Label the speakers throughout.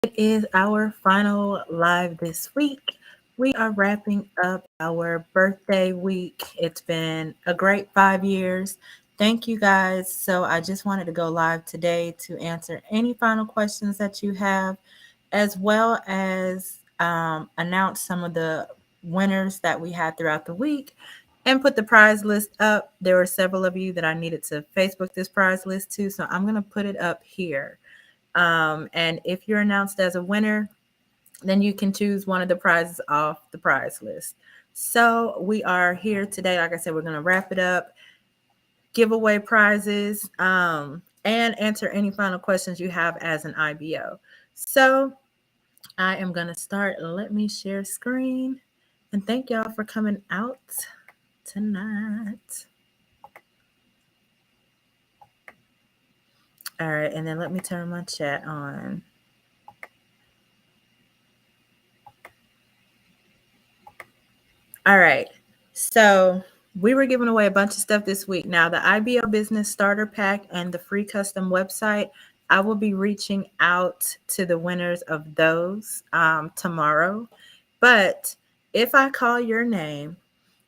Speaker 1: It is our final live this week. We are wrapping up our birthday week. It's been a great 5 years. Thank you guys. So, I just wanted to go live today to answer any final questions that you have, as well as announce some of the winners that we had throughout the week and put the prize list up. There were several of you that I needed to Facebook this prize list to, so I'm going to put it up here. And if you're announced as a winner, then you can choose one of the prizes off the prize list. So we are here today. Like I said, we're going to wrap it up, give away prizes, and answer any final questions you have as an IBO. So I am going to start. Let me share screen. And thank y'all for coming out tonight. All right. And then let me turn my chat on. All right. So we were giving away a bunch of stuff this week. Now, the IBO Business Starter Pack and the free custom website, I will be reaching out to the winners of those tomorrow. But if I call your name,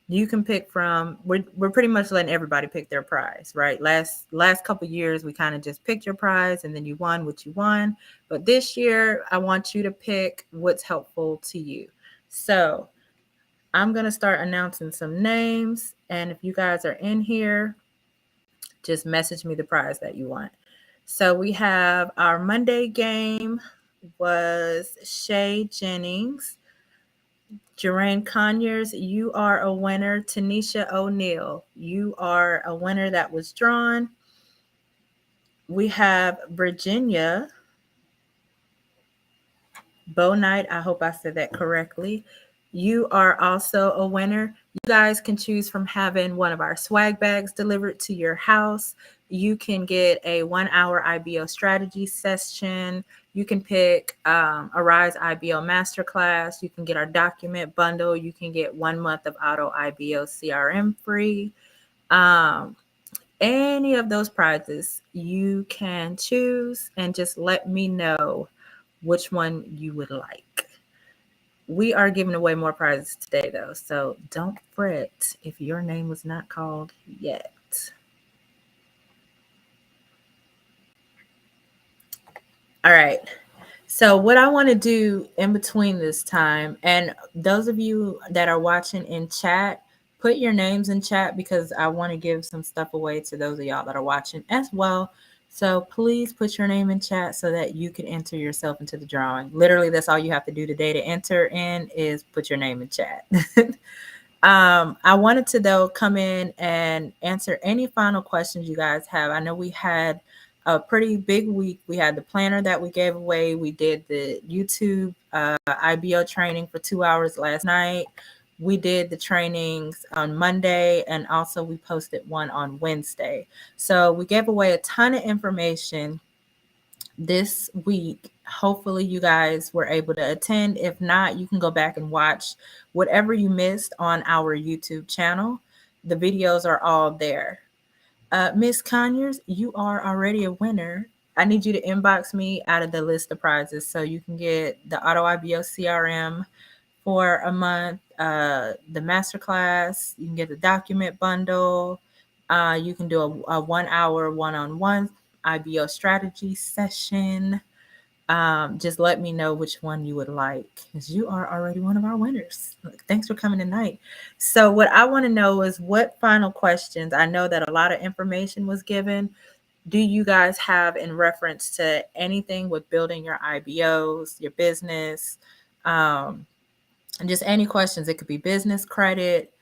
Speaker 1: you can pick from. We're pretty much letting everybody pick their prize, right? Last couple years, we kind of just picked your prize and then you won what you won. But this year, I want you to pick what's helpful to you. So I'm going to start announcing some names. And if you guys are in here, just message me the prize that you want. So we have our Monday game was Shay Jennings. Jeraine Conyers, you are a winner. Tanisha O'Neill, you are a winner that was drawn. We have Virginia Bow Knight, I hope I said that correctly. You are also a winner. You guys can choose from having one of our swag bags delivered to your house. You can get a 1 hour IBO strategy session. You can pick a Rise IBO Masterclass. You can get our document bundle. You can get 1 month of Auto IBO CRM free. Any of those prizes you can choose, and just let me know which one you would like. We are giving away more prizes today, though, so don't fret if your name was not called yet. All right. So, what I want to do in between this time, and those of you that are watching in chat, put your names in chat because I want to give some stuff away to those of y'all that are watching as well. So, please put your name in chat so that you can enter yourself into the drawing. Literally, that's all you have to do today to enter in is put your name in chat. I wanted to, though, come in and answer any final questions you guys have. I know we had a pretty big week. We had the planner that we gave away. We did the YouTube IBO training for 2 hours last night. We did the trainings on Monday, and also we posted one on Wednesday. So we gave away a ton of information this week. Hopefully, you guys were able to attend. If not, you can go back and watch whatever you missed on our YouTube channel. The videos are all there. Miss Conyers, you are already a winner. I need you to inbox me out of the list of prizes so you can get the Auto IBO CRM for a month, the masterclass, you can get the document bundle, you can do a 1 hour one-on-one IBO strategy session. Just let me know which one you would like because you are already one of our winners. Thanks for coming tonight. So what I want to know is what final questions, I know that a lot of information was given, do you guys have in reference to anything with building your IBOs, your business, and just any questions? It could be business credit.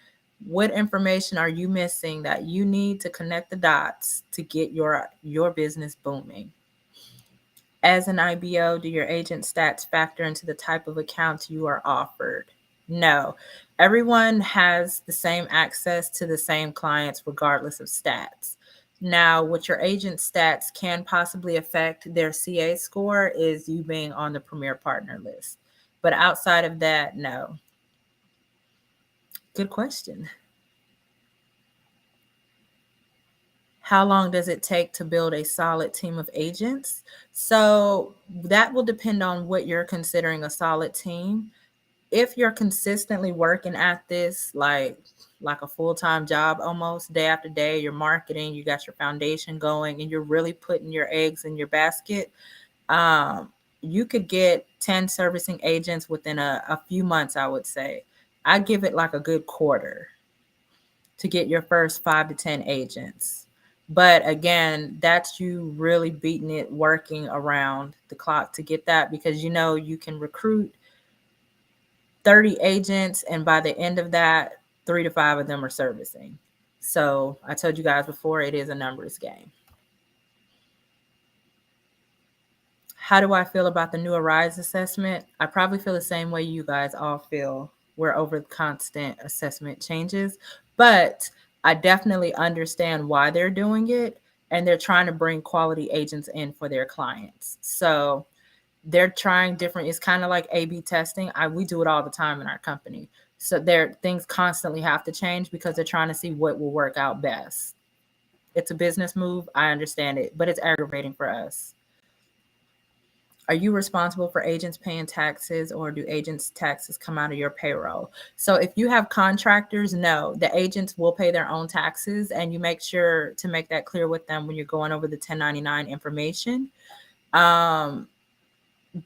Speaker 1: What information are you missing that you need to connect the dots to get your business booming? As an IBO, do your agent stats factor into the type of accounts you are offered? No. Everyone has the same access to the same clients regardless of stats. Now, what your agent stats can possibly affect their CA score is you being on the Premier Partner list. But outside of that, no. Good question. How long does it take to build a solid team of agents? So that will depend on what you're considering a solid team. If you're consistently working at this like a full-time job, almost day after day, you're marketing, you got your foundation going, and you're really putting your eggs in your basket, um, you could get 10 servicing agents within a few months, I would say. I give it like a good quarter to get your first 5 to 10 agents. But again, that's you really beating it, working around the clock to get that, because you can recruit 30 agents, and by the end of that, 3 to 5 of them are servicing. So I told you guys before, it is a numbers game. How do I feel about the new Arise assessment? I probably feel the same way you guys all feel. We're over constant assessment changes, but I definitely understand why they're doing it, and they're trying to bring quality agents in for their clients. So they're trying different. It's kind of like A/B testing. We do it all the time in our company. So things constantly have to change because they're trying to see what will work out best. It's a business move. I understand it, but it's aggravating for us. Are you responsible for agents paying taxes, or do agents' taxes come out of your payroll? So if you have contractors, no, the agents will pay their own taxes, and you make sure to make that clear with them when you're going over the 1099 information. Um,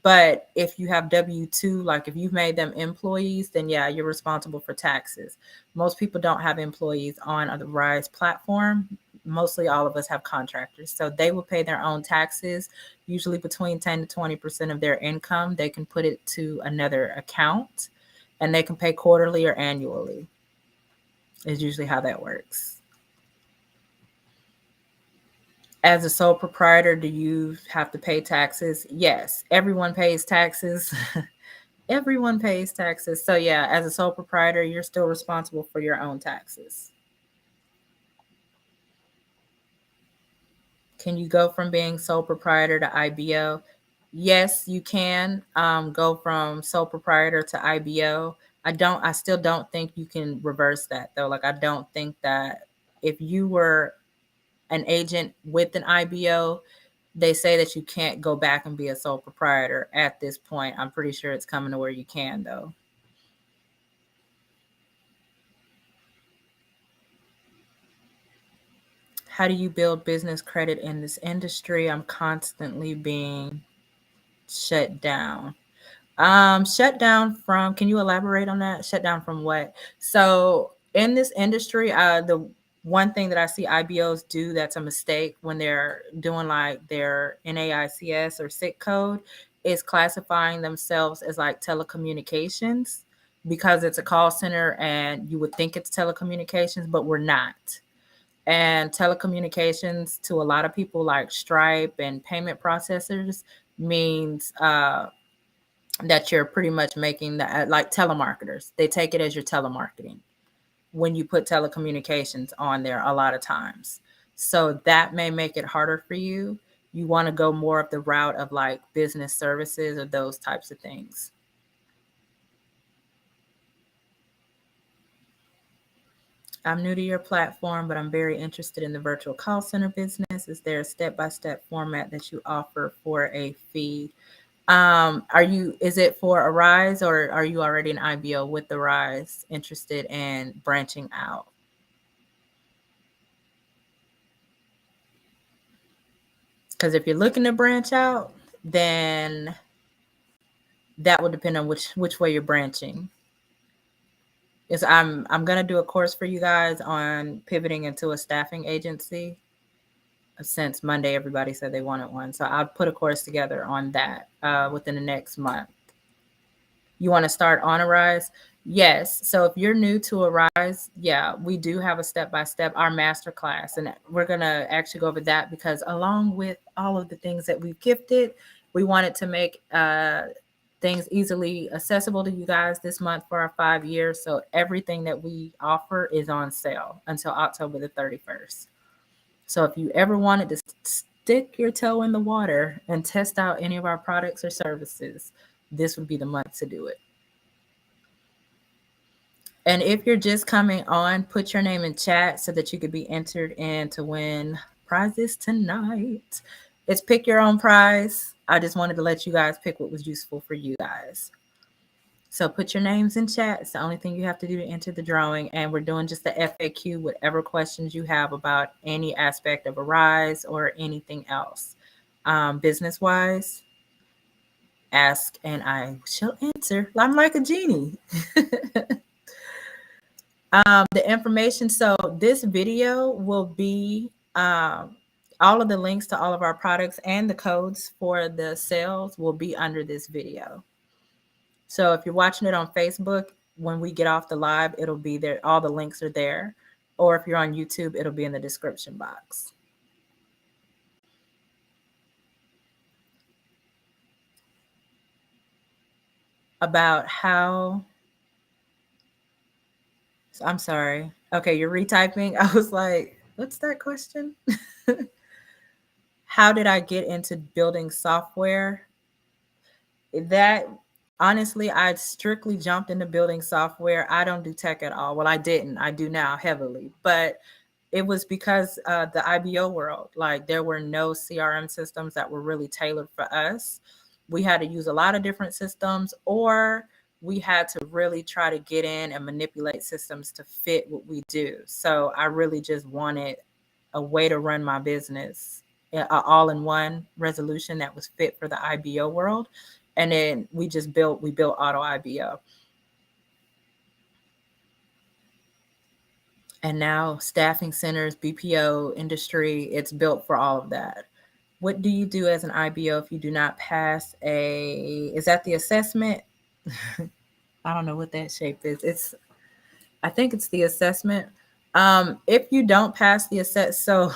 Speaker 1: But if you have W-2, like if you've made them employees, then yeah, you're responsible for taxes. Most people don't have employees on the Rise platform. Mostly all of us have contractors. So they will pay their own taxes, usually between 10 to 20% of their income. They can put it to another account, and they can pay quarterly or annually, is usually how that works. As a sole proprietor, do you have to pay taxes? Yes, everyone pays taxes. Everyone pays taxes. So yeah, as a sole proprietor, you're still responsible for your own taxes. Can you go from being sole proprietor to IBO? Yes, you can go from sole proprietor to IBO. I still don't think you can reverse that though. Like, I don't think that if you were an agent with an IBO, they say that you can't go back and be a sole proprietor at this point. I'm pretty sure it's coming to where you can though. How do you build business credit in this industry? I'm constantly being shut down. Shut down from, can you elaborate on that? Shut down from what? So in this industry, the one thing that I see IBOs do that's a mistake when they're doing like their NAICS or SIC code is classifying themselves as like telecommunications, because it's a call center and you would think it's telecommunications, but we're not. And telecommunications to a lot of people, like Stripe and payment processors, means that you're pretty much making that, like telemarketers. They take it as your telemarketing when you put telecommunications on there a lot of times. So that may make it harder for you. You want to go more of the route of like business services or those types of things. I'm new to your platform, but I'm very interested in the virtual call center business. Is there a step-by-step format that you offer for a fee? Is it for a Rise, or are you already an IBO with the Rise interested in branching out? Because if you're looking to branch out, then that would depend on which way you're branching. Is I'm gonna do a course for you guys on pivoting into a staffing agency. Since Monday, everybody said they wanted one, so I'll put a course together on that within the next month. You want to start on a Rise? Yes. So if you're new to a Rise, yeah, we do have a step-by-step, our Masterclass, and we're going to actually go over that, because along with all of the things that we've gifted, we wanted to make things easily accessible to you guys this month for our 5 years. So everything that we offer is on sale until October the 31st. So if you ever wanted to stick your toe in the water and test out any of our products or services, this would be the month to do it. And if you're just coming on, put your name in chat so that you could be entered in to win prizes tonight. It's pick your own prize. I just wanted to let you guys pick what was useful for you guys. So put your names in chat. It's the only thing you have to do to enter the drawing. And we're doing just the FAQ, whatever questions you have about any aspect of Arise or anything else. Business wise, ask and I shall answer. I'm like a genie. The information. So this video will be all of the links to all of our products and the codes for the sales will be under this video. So if you're watching it on Facebook, when we get off the live, it'll be there. All the links are there. Or if you're on YouTube, it'll be in the description box. About how, I'm sorry. Okay, you're retyping. I was like, what's that question? How did I get into building software? That honestly, I strictly jumped into building software. I don't do tech at all. Well, I didn't. I do now heavily, but it was because the IBO world, like there were no CRM systems that were really tailored for us. We had to use a lot of different systems, or we had to really try to get in and manipulate systems to fit what we do. So I really just wanted a way to run my business, an all-in-one resolution that was fit for the IBO world. And then we built Auto IBO. And now staffing centers, BPO industry, it's built for all of that. What do you do as an IBO if you do not pass is that the assessment? I don't know what that shape is. I think it's the assessment. If you don't pass the so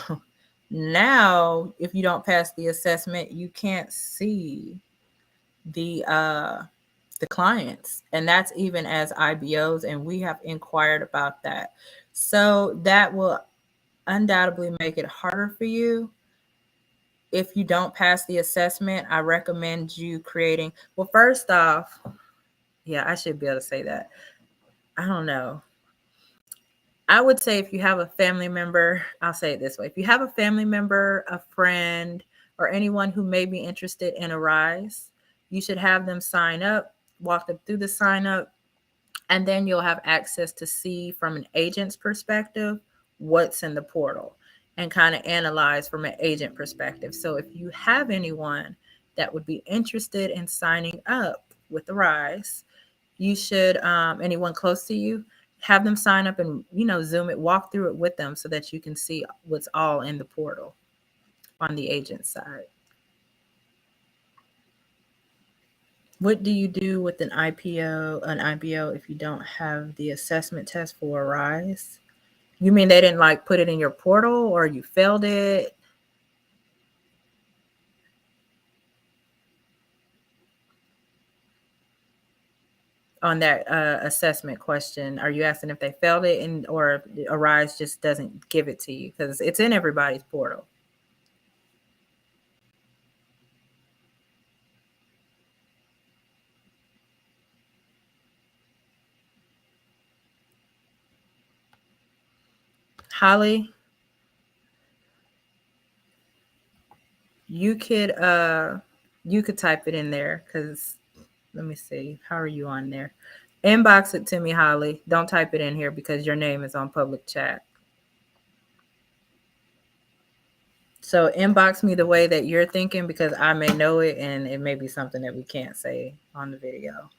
Speaker 1: now if you don't pass the assessment, you can't see the clients, and that's even as IBOs, and we have inquired about that. So that will undoubtedly make it harder for you. If you don't pass the assessment, I recommend you creating, well, first off, yeah, I should be able to say that. I don't know. I would say if you have a family member, I'll say it this way. If you have a family member, a friend, or anyone who may be interested in Arise, you should have them sign up, walk them through the sign up, and then you'll have access to see from an agent's perspective what's in the portal and kind of analyze from an agent perspective. So if you have anyone that would be interested in signing up with the Rise, you should, anyone close to you, have them sign up and, Zoom it, walk through it with them so that you can see what's all in the portal on the agent side. What do you do with an IBO if you don't have the assessment test for Arise? You mean they didn't put it in your portal, or you failed it? On that assessment question, are you asking if they failed it, or Arise just doesn't give it to you? Because it's in everybody's portal. Holly, you could type it in there, because let me see. How are you on there? Inbox it to me, Holly. Don't type it in here because your name is on public chat. So inbox me the way that you're thinking, because I may know it and it may be something that we can't say on the video.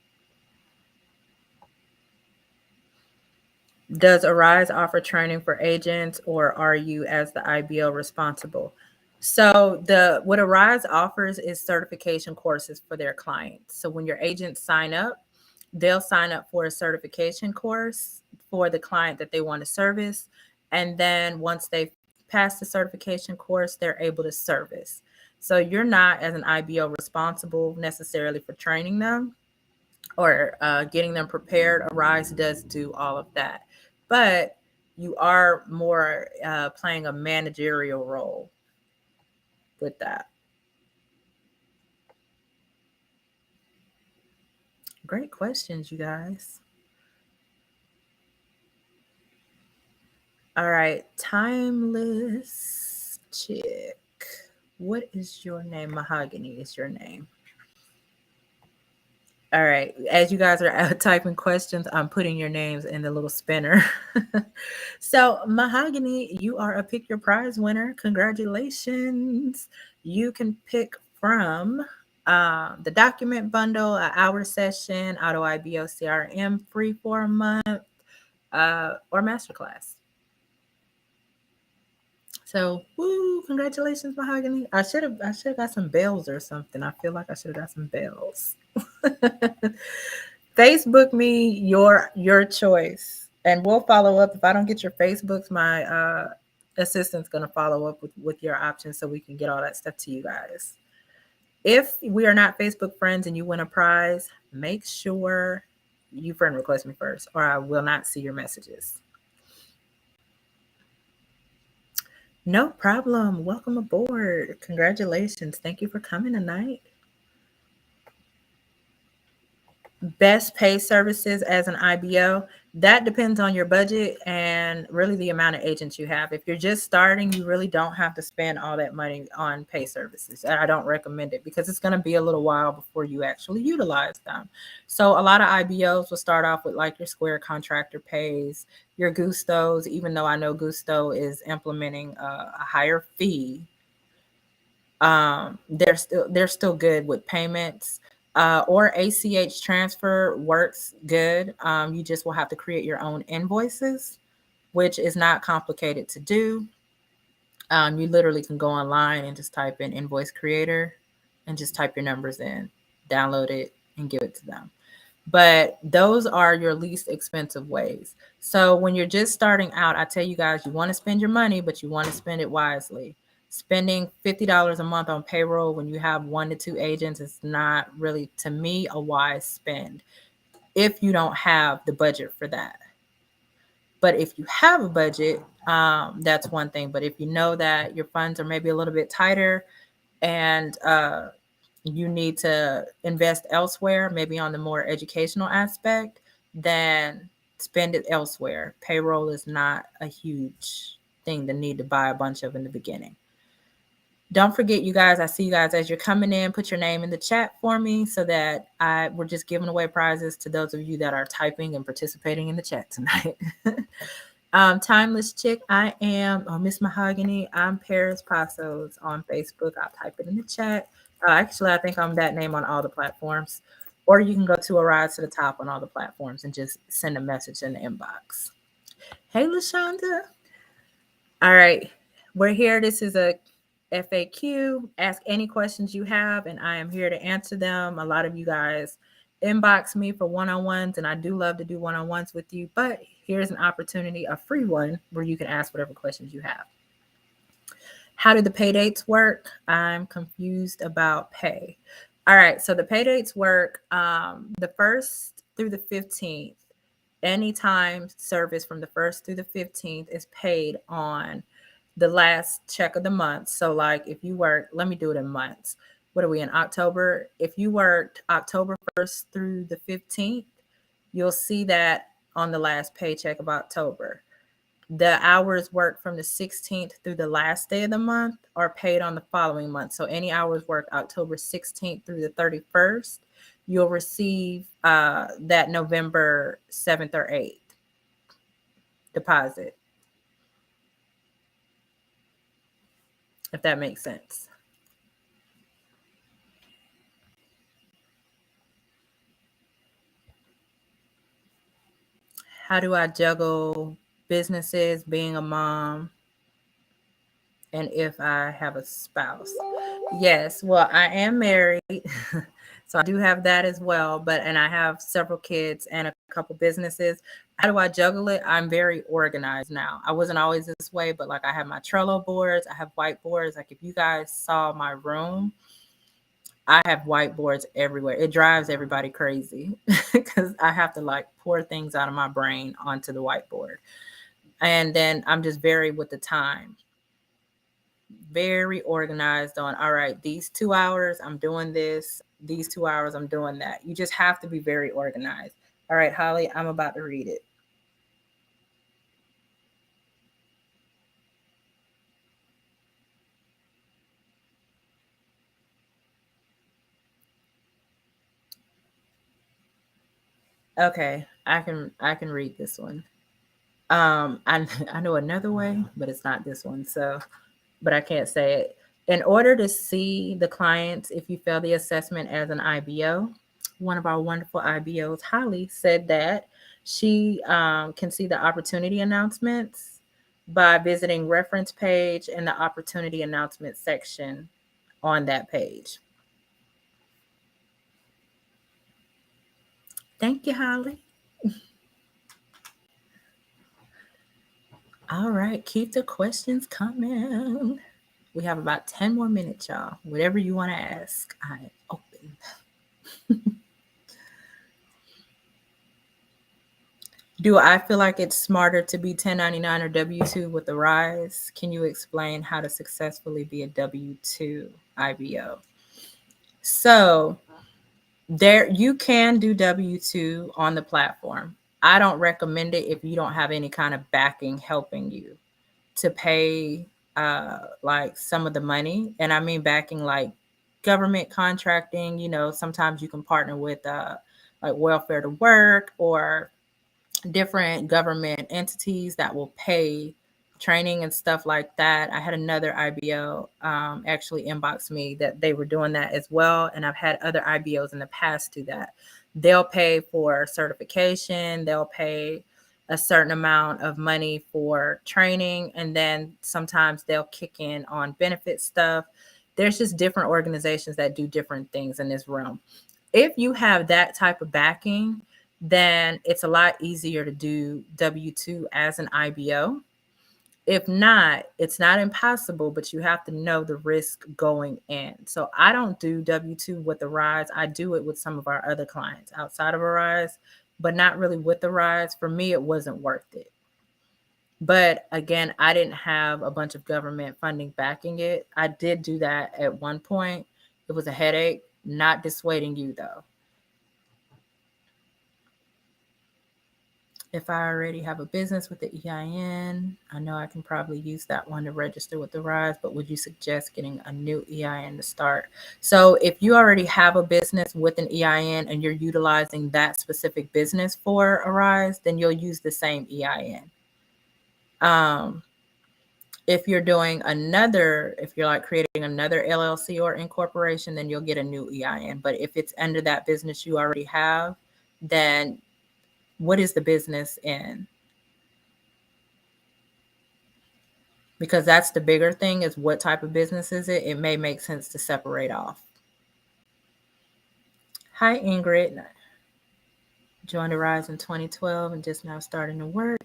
Speaker 1: Does Arise offer training for agents, or are you as the IBO responsible? So what Arise offers is certification courses for their clients. So when your agents sign up, they'll sign up for a certification course for the client that they want to service. And then once they pass the certification course, they're able to service. So you're not, as an IBO, responsible necessarily for training them or getting them prepared. Arise does do all of that. But you are more playing a managerial role with that. Great questions, you guys. All right, timeless. Chick. What is your name? Mahogany is your name. All right. As you guys are typing questions, I'm putting your names in the little spinner. So, Mahogany, you are a pick your prize winner. Congratulations. You can pick from the document bundle, an hour session, Auto IBO CRM free for a month, or Masterclass. So, woo, congratulations, Mahogany. I should have got some bells or something. I feel like I should have got some bells. Facebook me your choice, and we'll follow up. If I don't get your Facebooks, my assistant's gonna follow up with your options so we can get all that stuff to you guys. If we are not Facebook friends and you win a prize, make sure you friend request me first, or I will not see your messages. No problem. Welcome aboard. Congratulations. Thank you for coming tonight. Best pay services as an IBO, that depends on your budget and really the amount of agents you have. If you're just starting, you really don't have to spend all that money on pay services. I don't recommend it because it's going to be a little while before you actually utilize them. So a lot of IBOs will start off with like your Square Contractor Pays, your Gustos, even though I know Gusto is implementing a higher fee. They're still good with payments. Or ACH transfer works good. You just will have to create your own invoices, which is not complicated to do. You literally can go online and just type in invoice creator and just type your numbers in, download it, and give it to them. But those are your least expensive ways. So when you're just starting out, I tell you guys, you want to spend your money, but you want to spend it wisely. Spending $50 a month on payroll when you have 1 to 2 agents is not really, to me, a wise spend if you don't have the budget for that. But if you have a budget, that's one thing. But if you know that your funds are maybe a little bit tighter and you need to invest elsewhere, maybe on the more educational aspect, then spend it elsewhere. Payroll is not a huge thing to need to buy a bunch of in the beginning. Don't forget, you guys, I see you guys as you're coming in, put your name in the chat for me so that we're just giving away prizes to those of you that are typing and participating in the chat tonight. Timeless Chick, I am Miss Mahogany. I'm Paris Pasos on Facebook. I'll type it in the chat. Actually, I think I'm that name on all the platforms. Or you can go to a rise to the top on all the platforms and just send a message in the inbox. Hey, LaShonda. All right, we're here. This is a FAQ. Ask any questions you have, and I am here to answer them. A lot of you guys inbox me for one-on-ones, and I do love to do one-on-ones with you, but here's an opportunity, a free one, where you can ask whatever questions you have. How do the pay dates work? I'm confused about pay. All right, so the pay dates work the 1st through the 15th. Anytime service from the 1st through the 15th is paid on the last check of the month. So like if you work, let me do it in months. What are we in October? If you worked October 1st through the 15th, you'll see that on the last paycheck of October. The hours worked from the 16th through the last day of the month are paid on the following month. So any hours worked October 16th through the 31st, you'll receive that November 7th or 8th deposit, if that makes sense. How do I juggle businesses, being a mom, and if I have a spouse? Yes, well, I am married, so I do have that as well. And I have several kids and a couple businesses. How do I juggle it? I'm very organized now. I wasn't always this way, but like I have my Trello boards, I have whiteboards. Like if you guys saw my room, I have whiteboards everywhere. It drives everybody crazy because I have to like pour things out of my brain onto the whiteboard. And then I'm just very with the time, very organized on, all right, these 2 hours, I'm doing this. These 2 hours, I'm doing that. You just have to be very organized. All right, Holly, I'm about to read it. Okay, I can read this one. I know another way, but it's not this one. So, but I can't say it. In order to see the clients, if you fail the assessment as an IBO, one of our wonderful IBOs, Holly, said that she can see the opportunity announcements by visiting reference page and the opportunity announcement section on that page. Thank you, Holly. All right, keep the questions coming. We have about 10 more minutes, y'all. Whatever you want to ask, I am open. Do I feel like it's smarter to be 1099 or W 2 with the rise? Can you explain how to successfully be a W 2 IBO? So, there you can do W 2 on the platform. I don't recommend it if you don't have any kind of backing helping you to pay like some of the money. And I mean backing like government contracting, sometimes you can partner with like welfare to work or different government entities that will pay training and stuff like that. I had another IBO actually inbox me that they were doing that as well. And I've had other IBOs in the past do that. They'll pay for certification, they'll pay a certain amount of money for training, and then sometimes they'll kick in on benefit stuff. There's just different organizations that do different things in this realm. If you have that type of backing, then it's a lot easier to do W 2 as an IBO. If not, it's not impossible, but you have to know the risk going in. So I don't do W 2 with the Rise. I do it with some of our other clients outside of a Rise, but not really with the Rise. For me, it wasn't worth it. But again, I didn't have a bunch of government funding backing it. I did do that at one point. It was a headache, not dissuading you though. If I already have a business with the EIN, I know I can probably use that one to register with the Rise, but would you suggest getting a new EIN to start? So if you already have a business with an EIN and you're utilizing that specific business for a Rise, then you'll use the same EIN. If you're if you're like creating another LLC or incorporation, then you'll get a new EIN. But if it's under that business you already have, then what is the business in? Because that's the bigger thing, is what type of business is it? It may make sense to separate off. Hi, Ingrid. Joined the Rise in 2012 and just now starting to work.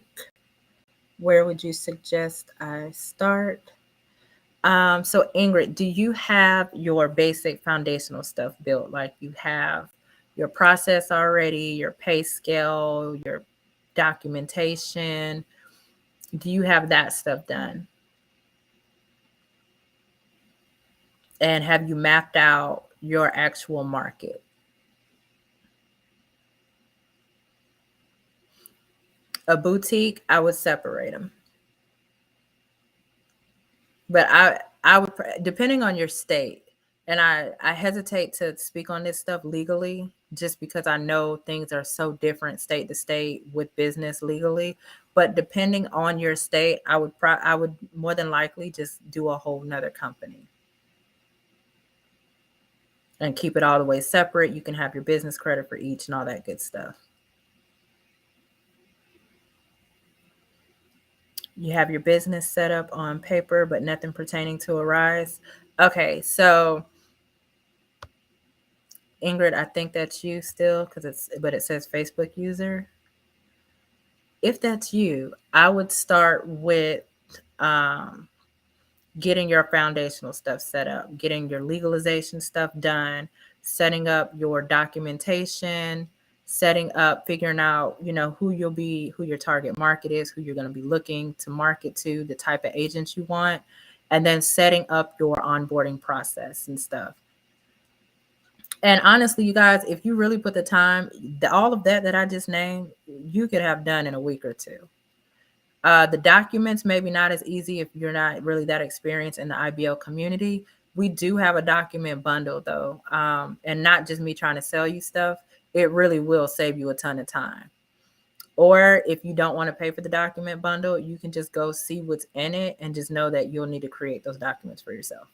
Speaker 1: Where would you suggest I start? So Ingrid, do you have your basic foundational stuff built? Like you have your process already, your pay scale, your documentation? Do you have that stuff done? And have you mapped out your actual market? A boutique, I would separate them. But I would, depending on your state, and I hesitate to speak on this stuff legally just because I know things are so different state to state with business legally. But depending on your state, I would more than likely just do a whole nother company and keep it all the way separate. You can have your business credit for each and all that good stuff. You have your business set up on paper, but nothing pertaining to a Rise. Okay, so Ingrid, I think that's you still, but it says Facebook user. If that's you, I would start with um, getting your foundational stuff set up, getting your legalization stuff done, setting up your documentation, setting up, figuring out, who your target market is, who you're going to be looking to market to, the type of agents you want, and then setting up your onboarding process and stuff. And honestly, you guys, if you really put the time, all of that I just named, you could have done in a week or two. The documents, maybe not as easy if you're not really that experienced in the IBO community. We do have a document bundle though. And not just me trying to sell you stuff. it really will save you a ton of time. Or if you don't want to pay for the document bundle, you can just go see what's in it and just know that you'll need to create those documents for yourself.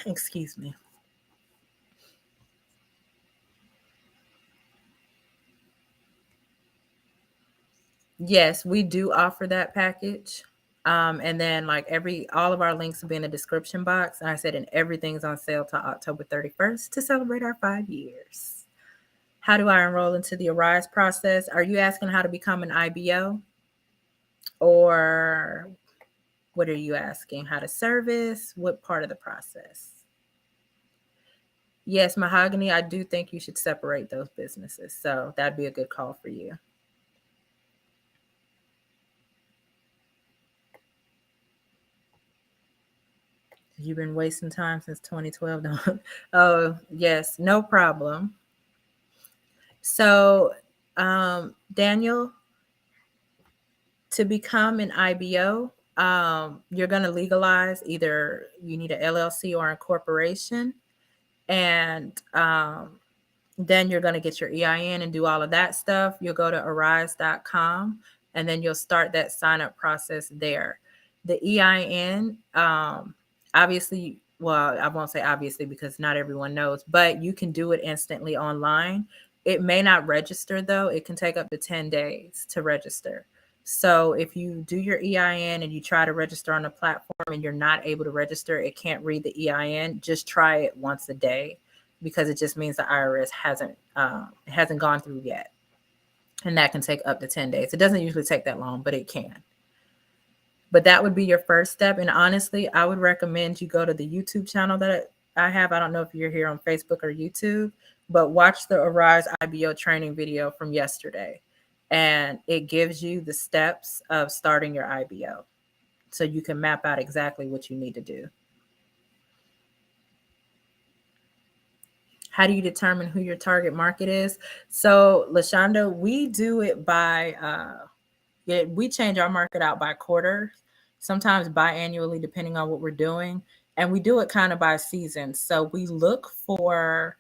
Speaker 1: Excuse me. Yes, we do offer that package. And then like all of our links will be in the description box. And I said, and everything's on sale till October 31st to celebrate our 5 years. How do I enroll into the Arise process? Are you asking how to become an IBO? Or what are you asking? How to service? What part of the process? Yes, Mahogany, I do think you should separate those businesses. So that'd be a good call for you. You've been wasting time since 2012. Oh, yes, no problem. So, Daniel, to become an IBO, you're going to legalize either you need an LLC or a corporation. And then you're going to get your EIN and do all of that stuff. You'll go to arise.com and then you'll start that sign up process there. The EIN, obviously, well, I won't say obviously because not everyone knows, but you can do it instantly online. It may not register though. It can take up to 10 days to register. So if you do your EIN and you try to register on the platform and you're not able to register, it can't read the EIN, just try it once a day because it just means the IRS hasn't gone through yet. And that can take up to 10 days. It doesn't usually take that long, but it can. But that would be your first step. And honestly, I would recommend you go to the YouTube channel that I have. I don't know if you're here on Facebook or YouTube, but watch the Arise IBO training video from yesterday. And it gives you the steps of starting your IBO. So you can map out exactly what you need to do. How do you determine who your target market is? So, LaShonda, we do it by, we change our market out by quarter, sometimes biannually, depending on what we're doing. And we do it kind of by season. So we look for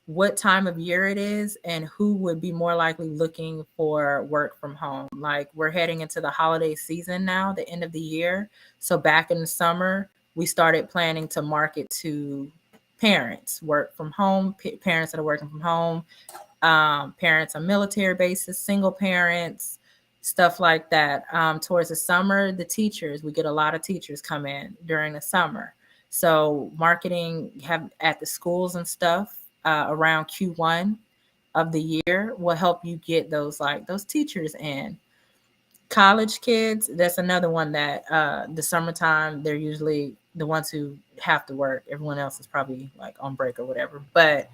Speaker 1: what time of year it is and who would be more likely looking for work from home. Like we're heading into the holiday season now, the end of the year. So back in the summer, we started planning to market to parents, work from home, parents that are working from home, parents on military bases, single parents, stuff like that. Towards the summer, the teachers, we get a lot of teachers come in during the summer. So marketing have at the schools and stuff around Q1 of the year will help you get those teachers in. College kids, that's another one that the summertime, they're usually the ones who have to work. Everyone else is probably like on break or whatever. But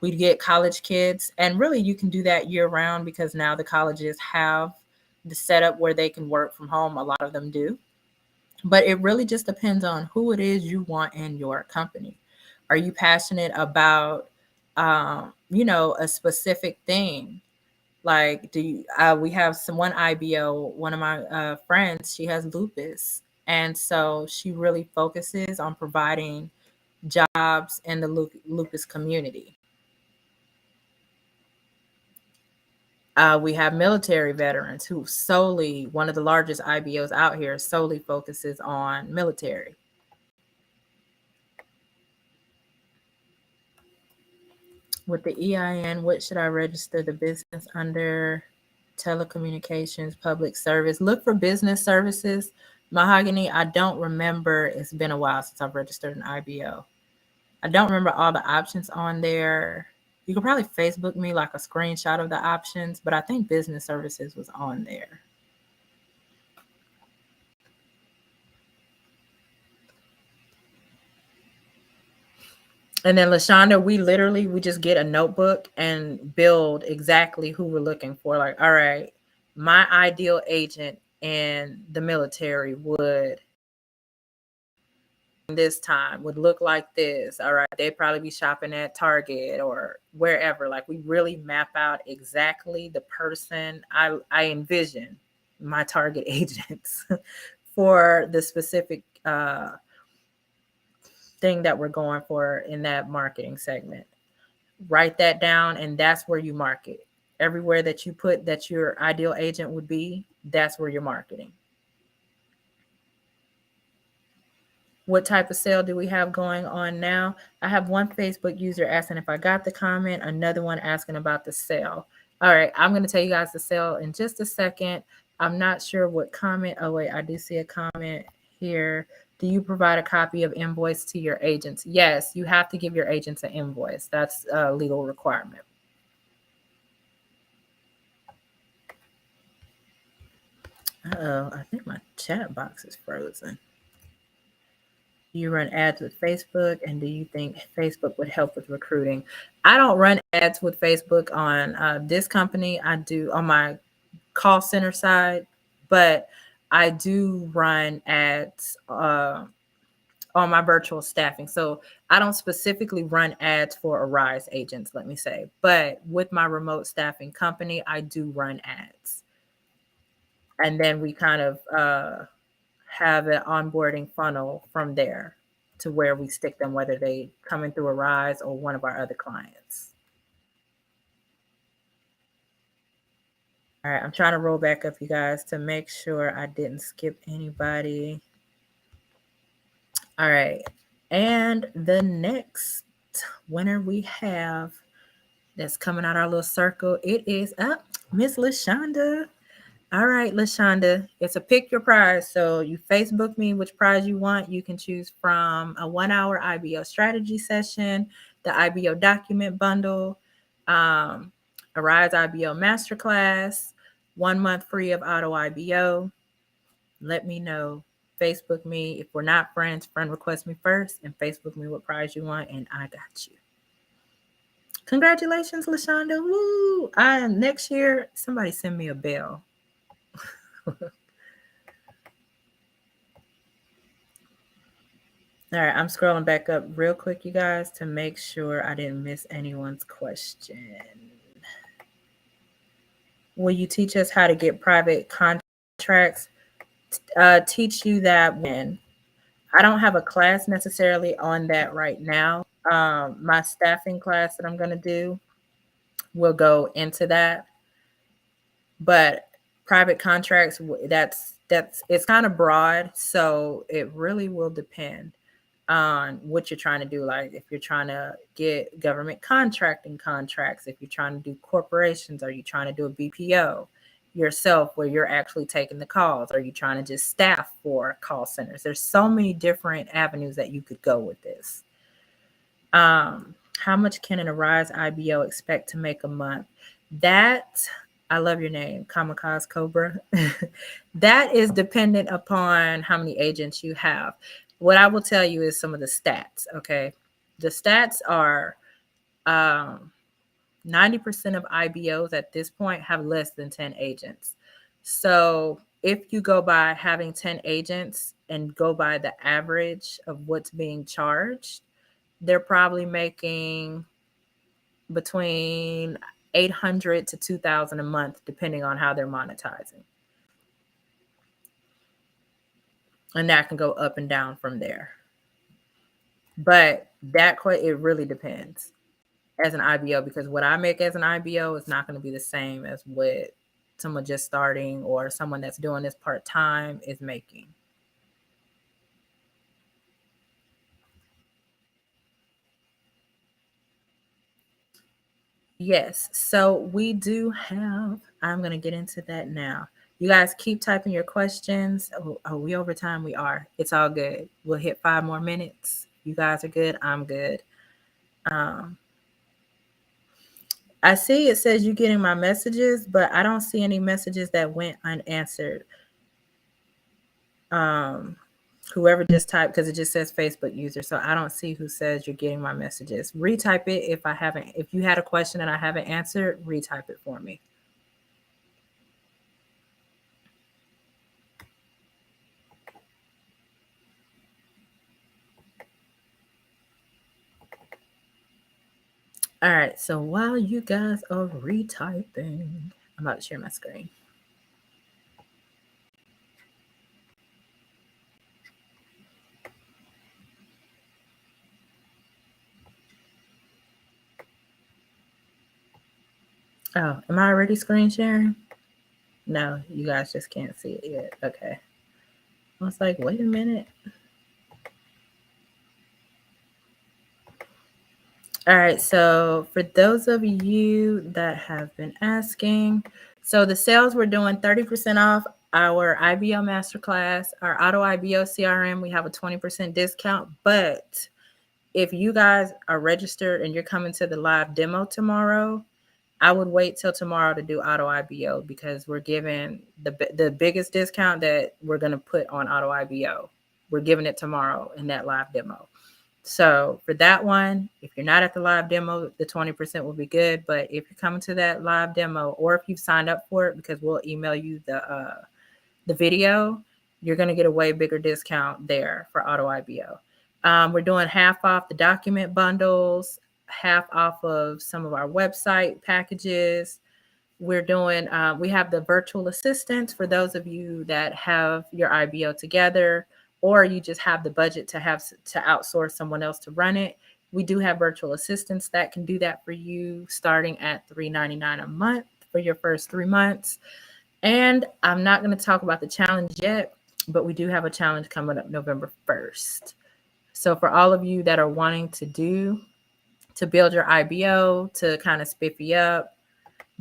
Speaker 1: we get college kids, and really you can do that year round because now the colleges have the setup where they can work from home. A lot of them do. But it really just depends on who it is you want in your company. Are you passionate about, a specific thing? Like, we have one IBO, one of my friends, she has lupus. And so she really focuses on providing jobs in the lupus community. We have military veterans who one of the largest IBOs out here solely focuses on military. With the EIN, what should I register the business under? Telecommunications, public service. Look for business services. Mahogany, I don't remember. It's been a while since I've registered an IBO. I don't remember all the options on there. You could probably Facebook me like a screenshot of the options, but I think business services was on there. And then LaShonda, we just get a notebook and build exactly who we're looking for. Like, all right, my ideal agent in the military would this time would look like this. All right, they'd probably be shopping at Target or wherever. Like we really map out exactly the person I envision my target agents for the specific thing that we're going for in that marketing segment. Write that down, and that's where you market. Everywhere that you put that your ideal agent would be, that's where you're marketing. What type of sale do we have going on now? I have one Facebook user asking if I got the comment, another one asking about the sale. All right, I'm going to tell you guys the sale in just a second. I'm not sure what comment. Oh, wait, I do see a comment here. Do you provide a copy of invoice to your agents? Yes, you have to give your agents an invoice. That's a legal requirement. Oh, I think my chat box is frozen. Do you run ads with Facebook, and do you think Facebook would help with recruiting? I don't run ads with Facebook on this company. I do on my call center side, but I do run ads on my virtual staffing. So I don't specifically run ads for Arise agents, let me say, but with my remote staffing company, I do run ads. And then we kind of have an onboarding funnel from there to where we stick them, whether they coming through Arise or one of our other clients. All right, I'm trying to roll back up, you guys, to make sure I didn't skip anybody. All right, and the next winner we have that's coming out our little circle, it is Miss LaShonda. All right, LaShonda, it's a pick your prize. So you Facebook me which prize you want. You can choose from a 1-hour IBO strategy session, the IBO document bundle, a Rise IBO Masterclass, 1 month free of auto IBO. Let me know. Facebook me. If we're not friends, friend request me first and Facebook me what prize you want, and I got you. Congratulations, LaShonda. Woo! Next year, somebody send me a bell. All right, I'm scrolling back up real quick, you guys, to make sure I didn't miss anyone's question. Will you teach us how to get private contracts? Teach you that when. I don't have a class necessarily on that right now. My staffing class that I'm going to do will go into that. But private contracts, that's it's kind of broad, so it really will depend on what you're trying to do. Like if you're trying to get government contracting contracts, if you're trying to do corporations, are you trying to do a BPO yourself where you're actually taking the calls? Are you trying to just staff for call centers? There's so many different avenues that you could go with this. How much can an Arise IBO expect to make a month? That, I love your name, Kamikaze Cobra. That is dependent upon how many agents you have. What I will tell you is some of the stats, okay? The stats are 90% of IBOs at this point have less than 10 agents. So if you go by having 10 agents and go by the average of what's being charged, they're probably making between 800 to 2,000 a month, depending on how they're monetizing. And that can go up and down from there. But it really depends as an IBO, because what I make as an IBO is not going to be the same as what someone just starting or someone that's doing this part-time is making. Yes, so we do have, I'm going to get into that now. You guys keep typing your questions. Are we over time? We are. It's all good. We'll hit 5 more minutes. You guys are good. I'm good. I see it says you getting my messages, but I don't see any messages that went unanswered. Whoever just typed, because it just says Facebook user, so I don't see who says you're getting my messages. Retype it if you had a question and I haven't answered, retype it for me. All right, so while you guys are retyping, I'm about to share my screen. Oh, am I already screen sharing? No, you guys just can't see it yet. Okay. I was like, wait a minute. All right. So for those of you that have been asking, so the sales we're doing 30% off our IBO Masterclass, our Auto IBO CRM. We have a 20% discount. But if you guys are registered and you're coming to the live demo tomorrow, I would wait till tomorrow to do Auto IBO because we're giving the biggest discount that we're going to put on Auto IBO. We're giving it tomorrow in that live demo. So for that one, if you're not at the live demo, the 20% will be good. But if you're coming to that live demo, or if you've signed up for it, because we'll email you the video, you're going to get a way bigger discount there for Auto IBO. We're doing half off the document bundles, half off of some of our website packages. We're doing, we have the virtual assistants for those of you that have your IBO together, or you just have the budget to have to outsource someone else to run it. We do have virtual assistants that can do that for you starting at $3.99 a month for your first 3 months. And I'm not going to talk about the challenge yet, but we do have a challenge coming up November 1st. So for all of you that are wanting to build your IBO, to kind of spiffy up,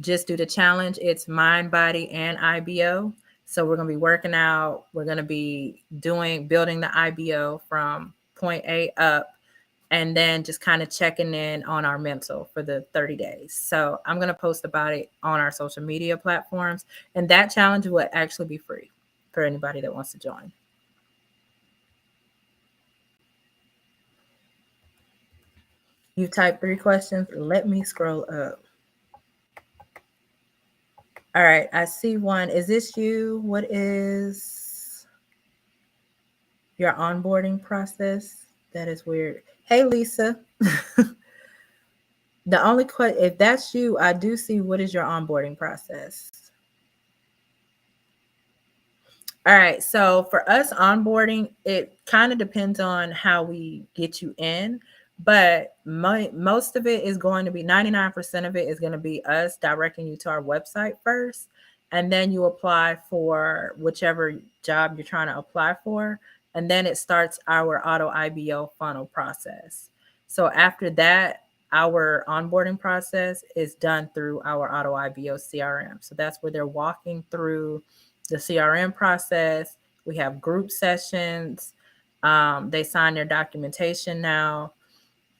Speaker 1: just do the challenge. It's mind, body, and IBO. So we're going to be working out. We're going to be building the IBO from point A up, and then just kind of checking in on our mental for the 30 days. So I'm going to post about it on our social media platforms. And that challenge will actually be free for anybody that wants to join. You type 3 questions. Let me scroll up. All right, I see one. Is this you? What is your onboarding process? That is weird. Hey, Lisa. The only question, if that's you, I do see what is your onboarding process. All right. So for us onboarding, it kind of depends on how we get you in, but most of it is going to be 99% of it is going to be us directing you to our website first. And then you apply for whichever job you're trying to apply for. And then it starts our auto IBO funnel process. So after that, our onboarding process is done through our auto IBO CRM. So that's where they're walking through the CRM process. We have group sessions. They sign their documentation now.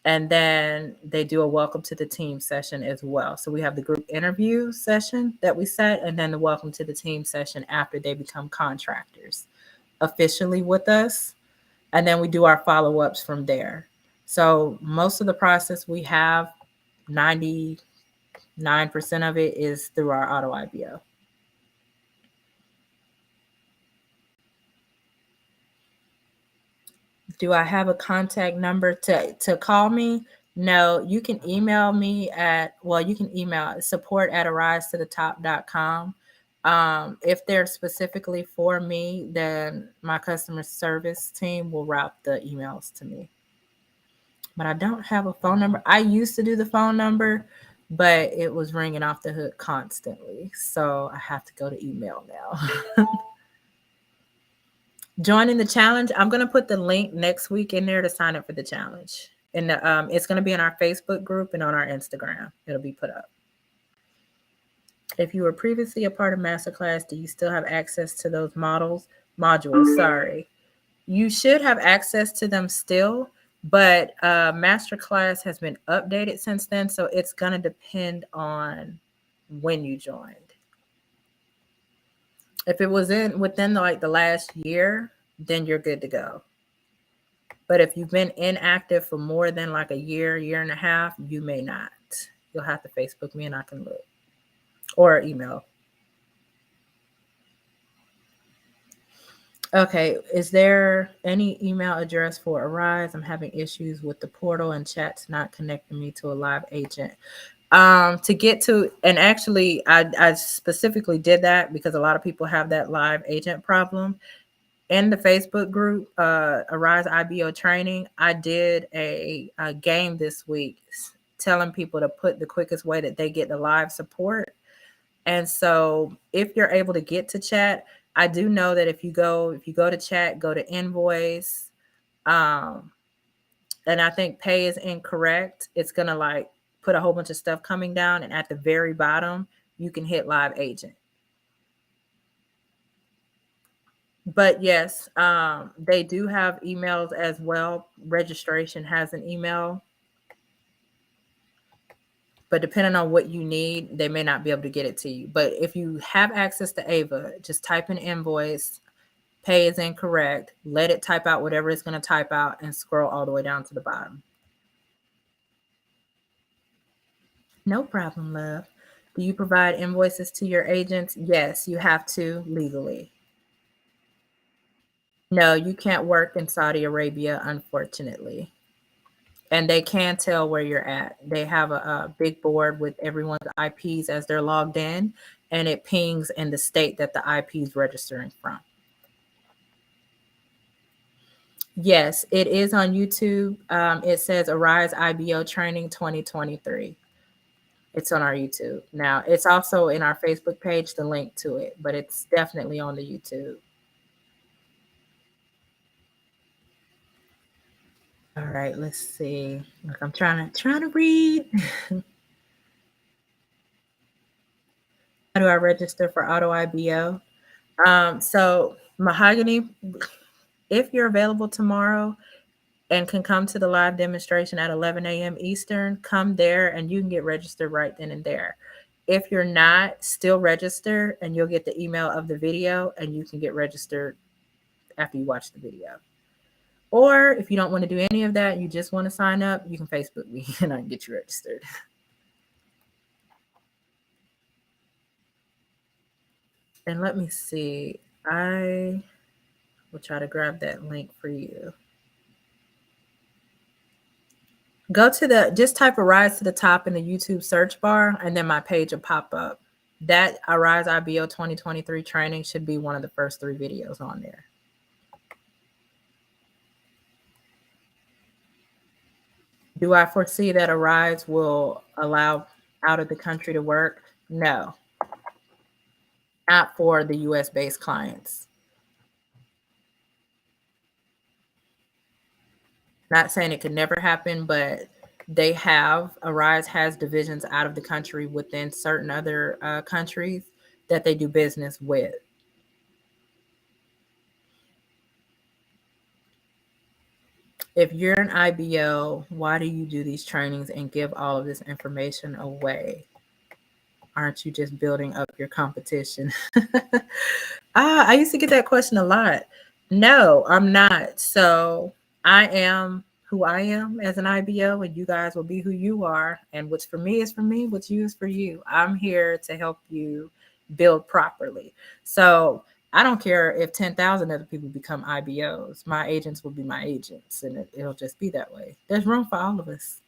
Speaker 1: And then they do a welcome to the team session as well. So we have the group interview session that we set, and then the welcome to the team session after they become contractors officially with us. And then we do our follow ups from there. So most of the process we have, 99% of it is through our auto IBO. Do I have a contact number to call me? No, you can email me at, well, you can email support@arisetotop.com. If they're specifically for me, then my customer service team will route the emails to me. But I don't have a phone number. I used to do the phone number, but it was ringing off the hook constantly. So I have to go to email now. Joining the challenge, I'm going to put the link next week in there to sign up for the challenge. And it's going to be in our Facebook group and on our Instagram. It'll be put up. If you were previously a part of Masterclass, do you still have access to those modules? Sorry. You should have access to them still, but Masterclass has been updated since then. So it's going to depend on when you joined. If it was within like the last year, then you're good to go. But if you've been inactive for more than like a year and a half, you may not. You'll have to Facebook me and I can look. Or email. Okay, is there any email address for Arise? I'm having issues with the portal and chat's not connecting me to a live agent. To get to, and actually I specifically did that because a lot of people have that live agent problem. In the Facebook group, Arise IBO training, I did a game this week. telling people to put the quickest way that they get the live support. And so if you're able to get to chat, I do know that if you go to chat, go to invoice, um, and I think pay is incorrect, it's gonna like put a whole bunch of stuff coming down, and at the very bottom, you can hit live agent. But yes, they do have emails as well. Registration has an email, but depending on what you need, they may not be able to get it to you. But if you have access to Ava, just type in invoice, pay is incorrect, let it type out whatever it's going to type out, and scroll all the way down to the bottom. No problem, love. Do you provide invoices to your agents? Yes, you have to legally. No, you can't work in Saudi Arabia, unfortunately. And they can tell where you're at. They have a big board with everyone's IPs as they're logged in, and it pings in the state that the IP is registering from. Yes, it is on YouTube. It says Arise IBO Training 2023. It's on our YouTube. Now, it's also in our Facebook page, the link to it, but it's definitely on the YouTube. All right, let's see. Look, I'm trying to read. How do I register for Auto IBO? So Mahogany, if you're available tomorrow and can come to the live demonstration at 11 a.m. Eastern, come there and you can get registered right then and there. If you're not, still register and you'll get the email of the video and you can get registered after you watch the video. Or if you don't want to do any of that, you just want to sign up, you can Facebook me and I can get you registered. And let me see. I will try to grab that link for you. Go to just type Arise to the top in the YouTube search bar, and then my page will pop up. That Arise IBO 2023 training should be one of the first 3 videos on there. Do I foresee that Arise will allow out of the country to work? No, not for the US based clients. Not saying it could never happen, but Arise has divisions out of the country within certain other countries that they do business with. If you're an IBO, why do you do these trainings and give all of this information away? Aren't you just building up your competition? I used to get that question a lot. No, I'm not. So I am who I am as an IBO, and you guys will be who you are. And what's for me is for me, what's you is for you. I'm here to help you build properly. So I don't care if 10,000 other people become IBOs. My agents will be my agents, and it'll just be that way. There's room for all of us.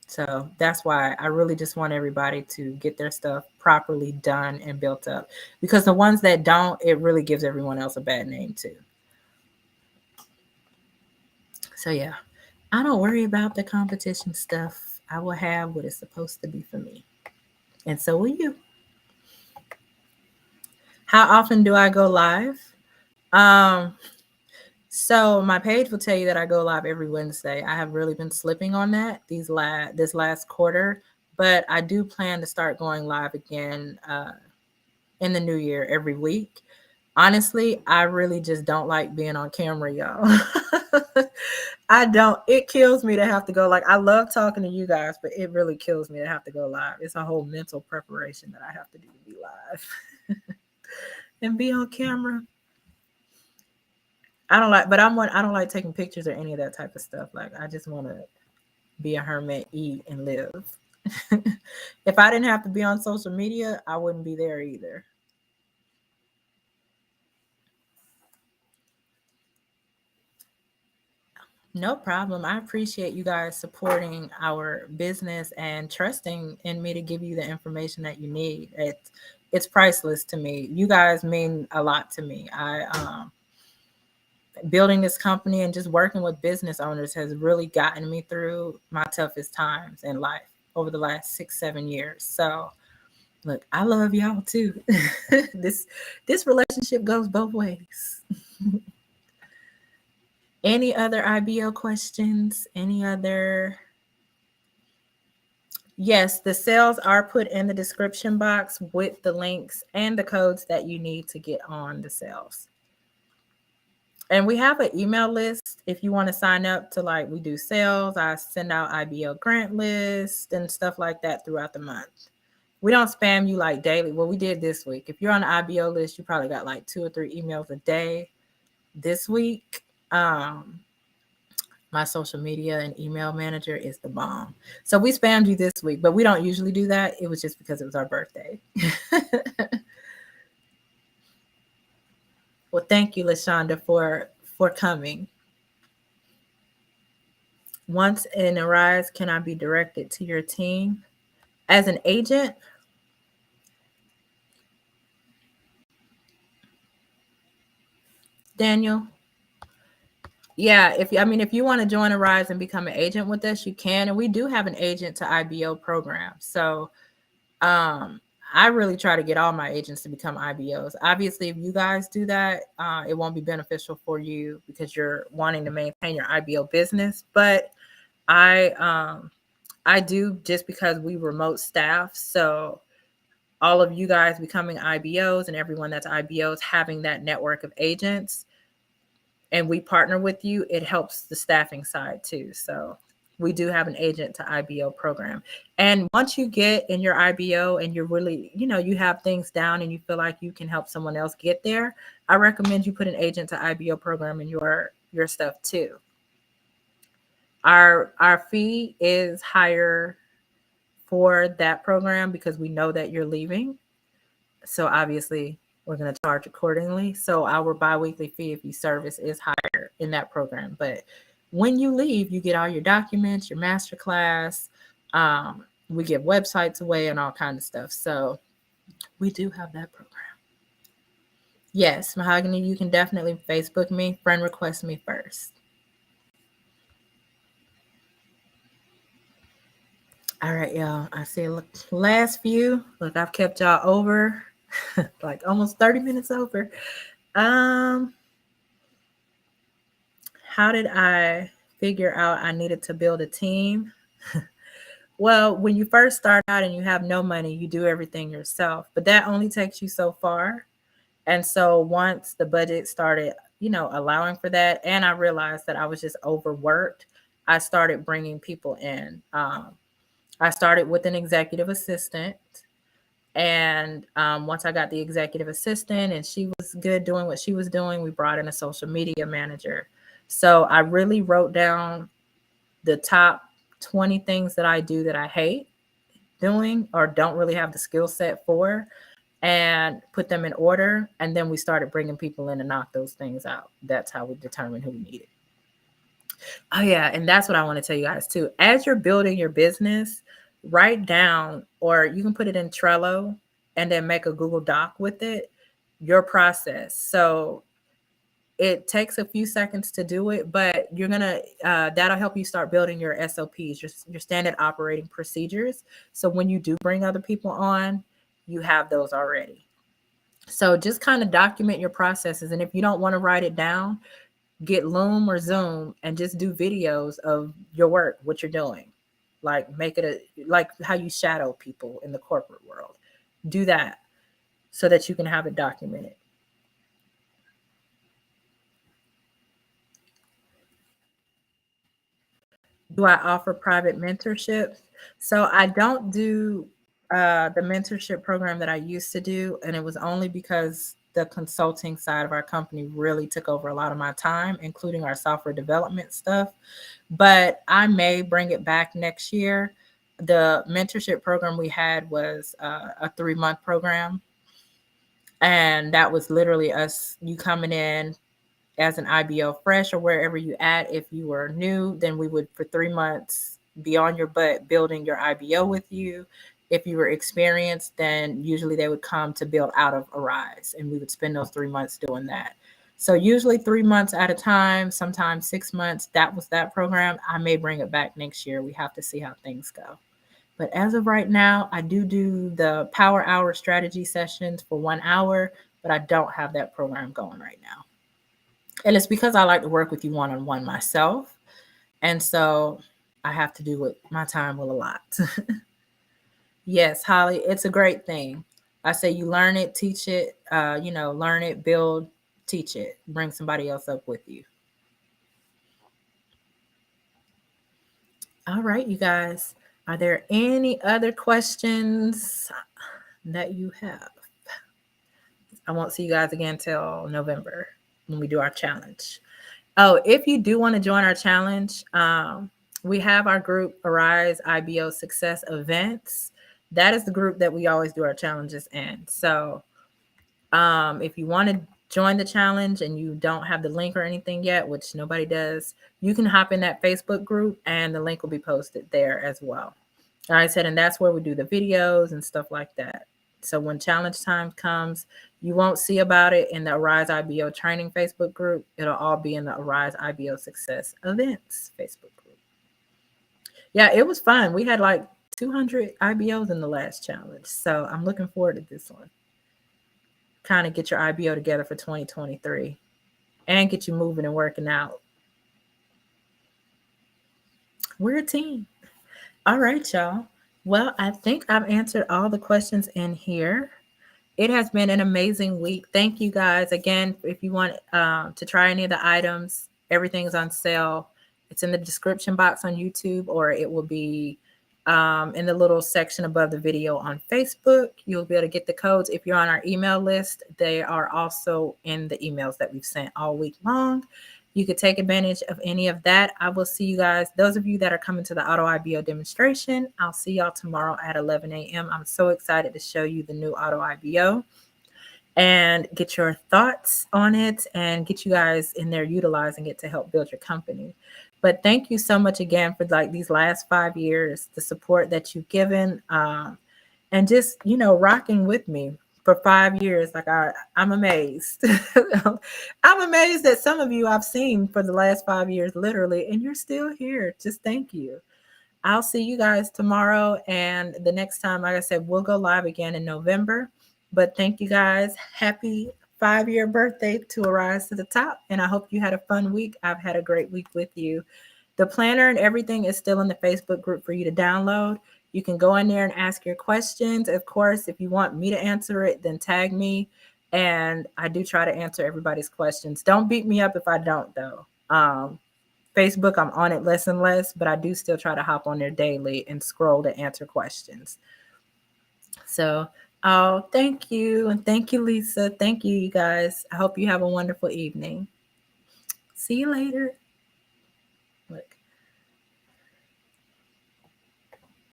Speaker 1: So that's why I really just want everybody to get their stuff properly done and built up. Because the ones that don't, it really gives everyone else a bad name too. So yeah, I don't worry about the competition stuff. I will have what is supposed to be for me. And so will you. How often do I go live? So my page will tell you that I go live every Wednesday. I have really been slipping on that this last quarter, but I do plan to start going live again in the new year every week. Honestly, I really just don't like being on camera, y'all. I don't. It kills me to have to go. Like, I love talking to you guys, but it really kills me to have to go live. It's a whole mental preparation that I have to do to be live and be on camera. I don't like taking pictures or any of that type of stuff. Like, I just want to be a hermit, eat, and live. If I didn't have to be on social media, I wouldn't be there either. No problem. I appreciate you guys supporting our business and trusting in me to give you the information that you need. It's priceless to me. You guys mean a lot to me. building this company and just working with business owners has really gotten me through my toughest times in life over the last 6-7 years. So look, I love y'all too. This relationship goes both ways. Any other IBO questions? Any other? Yes, the sales are put in the description box with the links and the codes that you need to get on the sales. And we have an email list if you want to sign up to, like, we do sales. I send out IBO grant lists and stuff like that throughout the month. We don't spam you like daily. Well, we did this week. If you're on the IBO list, you probably got like 2 or 3 emails a day this week. My social media and email manager is the bomb. So we spammed you this week, but we don't usually do that. It was just because it was our birthday. Well, thank you, LaShonda, for coming. Once an arise, can I be directed to your team as an agent? Daniel? Yeah, if you want to join Arise and become an agent with us, you can. And we do have an agent to IBO program. So I really try to get all my agents to become IBOs. Obviously, if you guys do that, it won't be beneficial for you because you're wanting to maintain your IBO business. But I do, just because we remote staff. So all of you guys becoming IBOs and everyone that's IBOs having that network of agents, and we partner with you, it helps the staffing side too. So we do have an agent to IBO program. And once you get in your IBO and you're really, you have things down and you feel like you can help someone else get there, I recommend you put an agent to IBO program in your stuff too. Our fee is higher for that program because we know that you're leaving. So obviously we're going to charge accordingly. So our biweekly fee, if you service, is higher in that program. But when you leave, you get all your documents, your masterclass. We give websites away and all kinds of stuff. So we do have that program. Yes, Mahogany, you can definitely Facebook me, friend request me first. All right, y'all. I see. Look, last few. Look, I've kept y'all over like almost 30 minutes over. How did I figure out I needed to build a team? Well, when you first start out and you have no money, you do everything yourself, but that only takes you so far. And so once the budget started, allowing for that, and I realized that I was just overworked, I started bringing people in. I started with an executive assistant. And once I got the executive assistant and she was good doing what she was doing, we brought in a social media manager. So I really wrote down the top 20 things that I do that I hate doing or don't really have the skill set for, and put them in order. And then we started bringing people in to knock those things out. That's how we determined who we needed. Oh, yeah. And that's what I want to tell you guys too. As you're building your business, write down, or you can put it in Trello and then make a Google Doc with it, your process. So it takes a few seconds to do it, but you're going to, that'll help you start building your SOPs, your standard operating procedures. So when you do bring other people on, you have those already. So just kind of document your processes. And if you don't want to write it down, get Loom or Zoom and just do videos of your work, what you're doing. Like make it like how you shadow people in the corporate world. Do that so that you can have it documented. Do I offer private mentorship? So I don't do the mentorship program that I used to do. And it was only because the consulting side of our company really took over a lot of my time, including our software development stuff. But I may bring it back next year. The mentorship program we had was a 3-month program. And that was literally you coming in as an IBO fresh or wherever you at. If you were new, then we would for 3 months be on your butt building your IBO with you. If you were experienced, then usually they would come to build out of Arise, and we would spend those 3 months doing that. So usually 3 months at a time, sometimes 6 months. That was that program. I may bring it back next year. We have to see how things go. But as of right now, I do the power hour strategy sessions for 1 hour, but I don't have that program going right now. And it's because I like to work with you one on one myself. And so I have to do with my time will allot. Yes, Holly, it's a great thing. I say you learn it, teach it, learn it, build, teach it, bring somebody else up with you. All right, you guys. Are there any other questions that you have? I won't see you guys again till November when we do our challenge. Oh, if you do want to join our challenge, we have our group Arise IBO Success Events. That is the group that we always do our challenges in. So if you want to join the challenge and you don't have the link or anything yet, which nobody does, you can hop in that Facebook group and the link will be posted there as well. Like I said, and that's where we do the videos and stuff like that. So when challenge time comes, you won't see about it in the Arise IBO training Facebook group. It'll all be in the Arise IBO Success Events Facebook group. Yeah, it was fun. We had like 200 IBOs in the last challenge. So I'm looking forward to this one. Kind of get your IBO together for 2023 and get you moving and working out. We're a team. All right, y'all. Well, I think I've answered all the questions in here. It has been an amazing week. Thank you guys again. If you want to try any of the items, everything is on sale. It's in the description box on YouTube, or it will be in the little section above the video on Facebook. You'll be able to get the codes. If you're on our email list, they are also in the emails that we've sent all week long. You could take advantage of any of that. I will see you guys. Those of you that are coming to the Auto IBO demonstration, I'll see y'all tomorrow at 11 a.m. I'm so excited to show you the new Auto IBO and get your thoughts on it and get you guys in there utilizing it to help build your company. But thank you so much again for like these last 5 years, the support that you've given, and just, rocking with me for 5 years. Like I'm amazed. I'm amazed that some of you I've seen for the last 5 years, literally, and you're still here. Just thank you. I'll see you guys tomorrow. And the next time, like I said, we'll go live again in November. But thank you guys. Happy 5-year birthday to Arise to the Top. And I hope you had a fun week. I've had a great week with you. The planner and everything is still in the Facebook group for you to download. You can go in there and ask your questions. Of course, if you want me to answer it, then tag me. And I do try to answer everybody's questions. Don't beat me up if I don't, though. Facebook, I'm on it less and less, but I do still try to hop on there daily and scroll to answer questions. So, thank you. And thank you, Lisa. Thank you, you guys. I hope you have a wonderful evening. See you later. Look.